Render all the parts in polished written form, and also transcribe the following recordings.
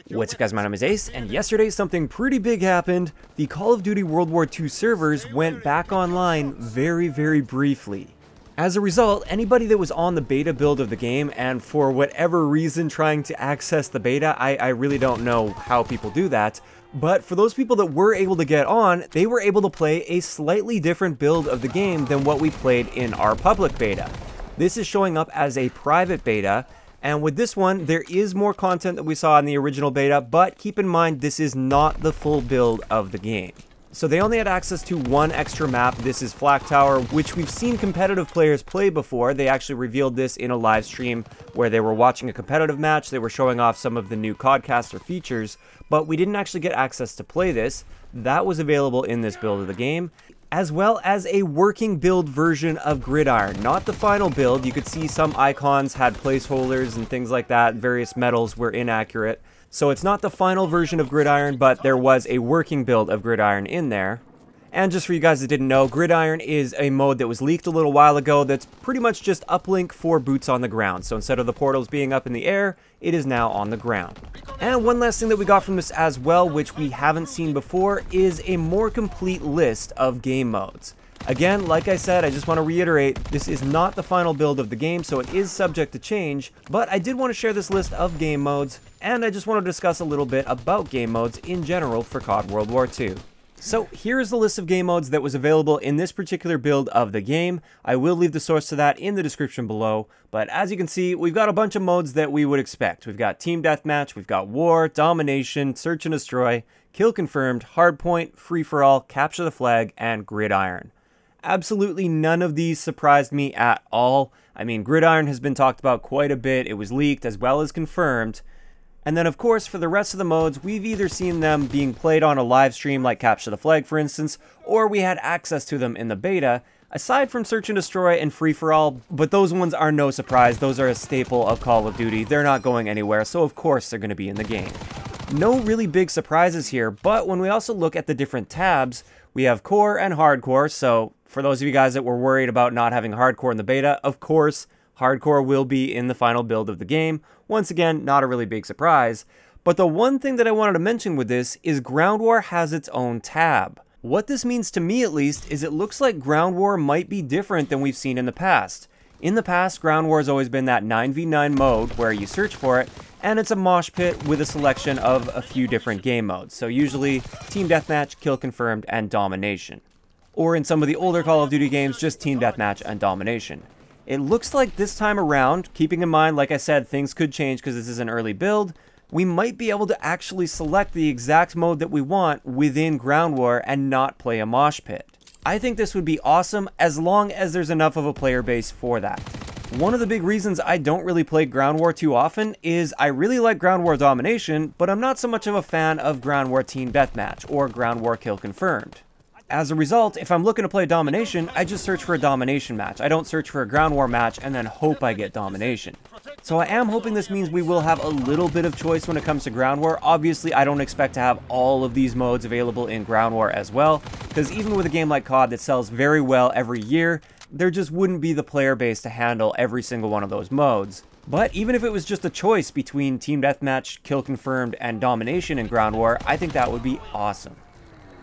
What's up guys, my name is Ace, and yesterday something pretty big happened. The Call of Duty World War II servers went back online very briefly. As a result, anybody that was on the beta build of the game and for whatever reason trying to access the beta, I really don't know how people do that, but for those people that were able to get on, they were able to play a slightly different build of the game than what we played in our public beta. This is showing up as a private beta, and with this one, there is more content that we saw in the original beta, but keep in mind, this is not the full build of the game. So they only had access to one extra map. This is Flak Tower, which we've seen competitive players play before. They actually revealed this in a live stream where they were watching a competitive match. They were showing off some of the new CoDcaster features, but we didn't actually get access to play this. That was available in this build of the game, as well as a working build version of Gridiron. Not the final build. You could see some icons had placeholders and things like that. Various medals were inaccurate. So it's not the final version of Gridiron, but there was a working build of Gridiron in there. And just for you guys that didn't know, Gridiron is a mode that was leaked a little while ago that's pretty much just uplink for boots on the ground. So instead of the portals being up in the air, it is now on the ground. And one last thing that we got from this as well, which we haven't seen before, is a more complete list of game modes. Again, like I said, I just want to reiterate, this is not the final build of the game, so it is subject to change, but I did want to share this list of game modes, and I just want to discuss a little bit about game modes in general for CoD World War II. So here is the list of game modes that was available in this particular build of the game. I will leave the source to that in the description below, but as you can see, we've got a bunch of modes that we would expect. We've got Team Deathmatch, we've got War, Domination, Search and Destroy, Kill Confirmed, Hardpoint, Free-for-all, Capture the Flag, and Gridiron. Absolutely none of these surprised me at all. I mean, Gridiron has been talked about quite a bit. It was leaked as well as confirmed. And then, of course, for the rest of the modes, we've either seen them being played on a live stream like Capture the Flag, for instance, or we had access to them in the beta, aside from Search and Destroy and Free-for-all, but those ones are no surprise. Those are a staple of Call of Duty. They're not going anywhere, so of course they're going to be in the game. No really big surprises here, but when we also look at the different tabs, we have Core and Hardcore, so for those of you guys that were worried about not having Hardcore in the beta, of course, Hardcore will be in the final build of the game. Once again, not a really big surprise. But the one thing that I wanted to mention with this is Ground War has its own tab. What this means to me, at least, is it looks like Ground War might be different than we've seen in the past. In the past, Ground War has always been that 9v9 mode where you search for it, and it's a mosh pit with a selection of a few different game modes. So usually, Team Deathmatch, Kill Confirmed, and Domination. Or in some of the older Call of Duty games, just Team Deathmatch and Domination. It looks like this time around, keeping in mind, like I said, things could change because this is an early build, we might be able to actually select the exact mode that we want within Ground War and not play a mosh pit. I think this would be awesome as long as there's enough of a player base for that. One of the big reasons I don't really play Ground War too often is I really like Ground War Domination, but I'm not so much of a fan of Ground War Team Deathmatch or Ground War Kill Confirmed. As a result, if I'm looking to play Domination, I just search for a Domination match. I don't search for a Ground War match and then hope I get Domination. So I am hoping this means we will have a little bit of choice when it comes to Ground War. Obviously, I don't expect to have all of these modes available in Ground War as well, because even with a game like CoD that sells very well every year, there just wouldn't be the player base to handle every single one of those modes. But even if it was just a choice between Team Deathmatch, Kill Confirmed, and Domination in Ground War, I think that would be awesome.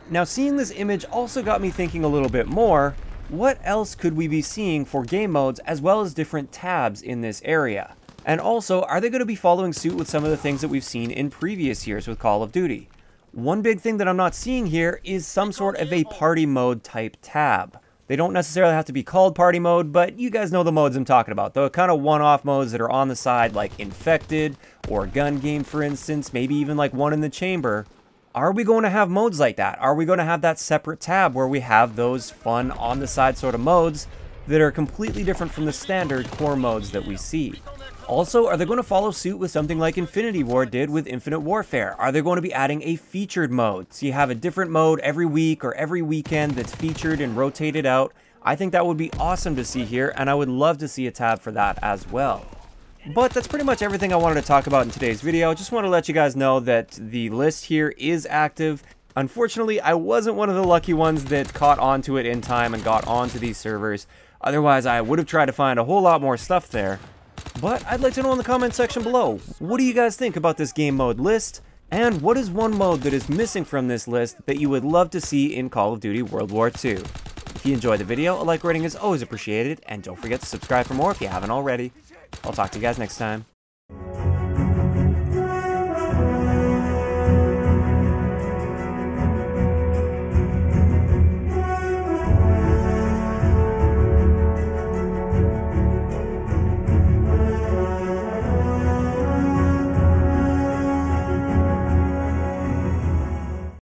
Now, seeing this image also got me thinking a little bit more, what else could we be seeing for game modes as well as different tabs in this area? And also, are they going to be following suit with some of the things that we've seen in previous years with Call of Duty? One big thing that I'm not seeing here is some sort of a party mode type tab. They don't necessarily have to be called party mode, but you guys know the modes I'm talking about. The kind of one-off modes that are on the side, like Infected or Gun Game, for instance, maybe even like One in the Chamber. Are we going to have modes like that? Are we going to have that separate tab where we have those fun on-the-side sort of modes that are completely different from the standard core modes that we see? Also, are they going to follow suit with something like Infinity Ward did with Infinite Warfare? Are they going to be adding a featured mode? So you have a different mode every week or every weekend that's featured and rotated out. I think that would be awesome to see here, and I would love to see a tab for that as well. But that's pretty much everything I wanted to talk about in today's video. Just want to let you guys know that the list here is active. Unfortunately, I wasn't one of the lucky ones that caught onto it in time and got onto these servers. Otherwise, I would have tried to find a whole lot more stuff there. But I'd like to know in the comment section below, what do you guys think about this game mode list? And what is one mode that is missing from this list that you would love to see in Call of Duty World War II? If you enjoyed the video, a like rating is always appreciated, and don't forget to subscribe for more if you haven't already. I'll talk to you guys next time.